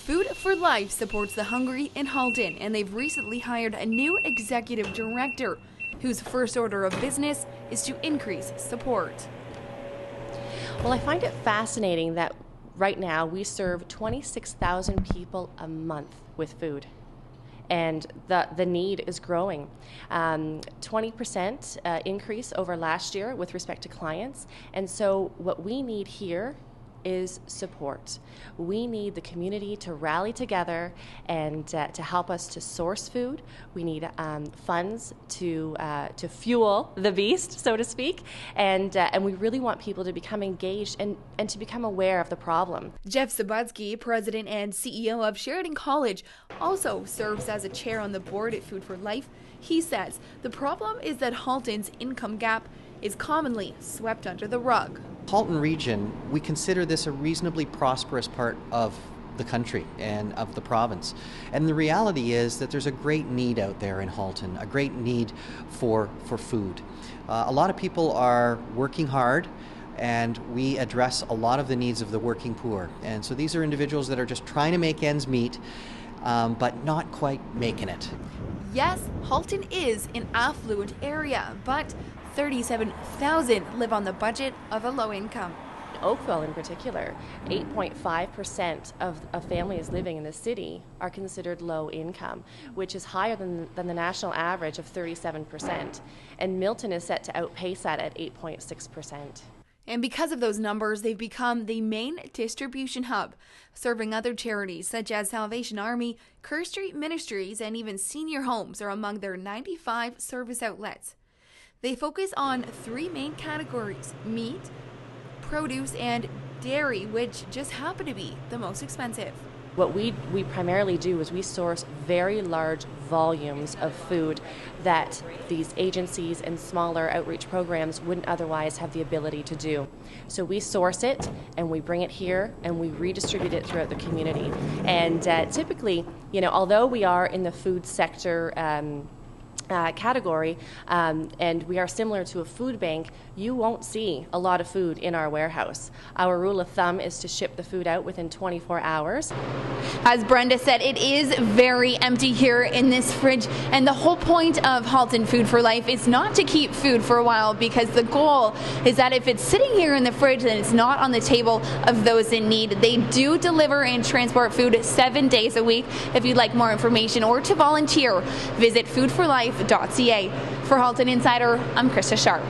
Food for Life supports the hungry in Halton, and they've recently hired a new executive director whose first order of business is to increase support. Well, I find it fascinating that right now we serve 26,000 people a month with food. And the need is growing. 20% increase over last year with respect to clients. And so what we need here is support. We need the community to rally together and to help us to source food. We need funds to fuel the beast, so to speak, and we really want people to become engaged and to become aware of the problem. Jeff Sabudsky, president and CEO of Sheridan College, also serves as a chair on the board at Food for Life. He says the problem is that Halton's income gap is commonly swept under the rug. Halton region, we consider this a reasonably prosperous part of the country and of the province. And the reality is that there's a great need out there in Halton, a great need for food. A lot of people are working hard, and we address a lot of the needs of the working poor. And so these are individuals that are just trying to make ends meet, but not quite making it. Yes, Halton is an affluent area, but 37,000 live on the budget of a low income. Oakville in particular, 8.5% of families living in the city are considered low income, which is higher than the national average of 37%. And Milton is set to outpace that at 8.6%. And because of those numbers, they've become the main distribution hub, serving other charities such as Salvation Army, Kerr Street Ministries, and even senior homes are among their 95 service outlets. They focus on three main categories: meat, produce, and dairy, which just happen to be the most expensive. What we primarily do is we source very large volumes of food that these agencies and smaller outreach programs wouldn't otherwise have the ability to do. So we source it and we bring it here and we redistribute it throughout the community. And typically, although we are in the food sector category, and we are similar to a food bank, you won't see a lot of food in our warehouse. Our rule of thumb is to ship the food out within 24 hours. As Brenda said, it is very empty here in this fridge, and the whole point of Halton Food for Life is not to keep food for a while, because the goal is that if it's sitting here in the fridge and it's not on the table of those in need. They do deliver and transport food 7 days a week. If you'd like more information or to volunteer, visit foodforlife.ca. For Halton Insider, I'm Krista Sharpe.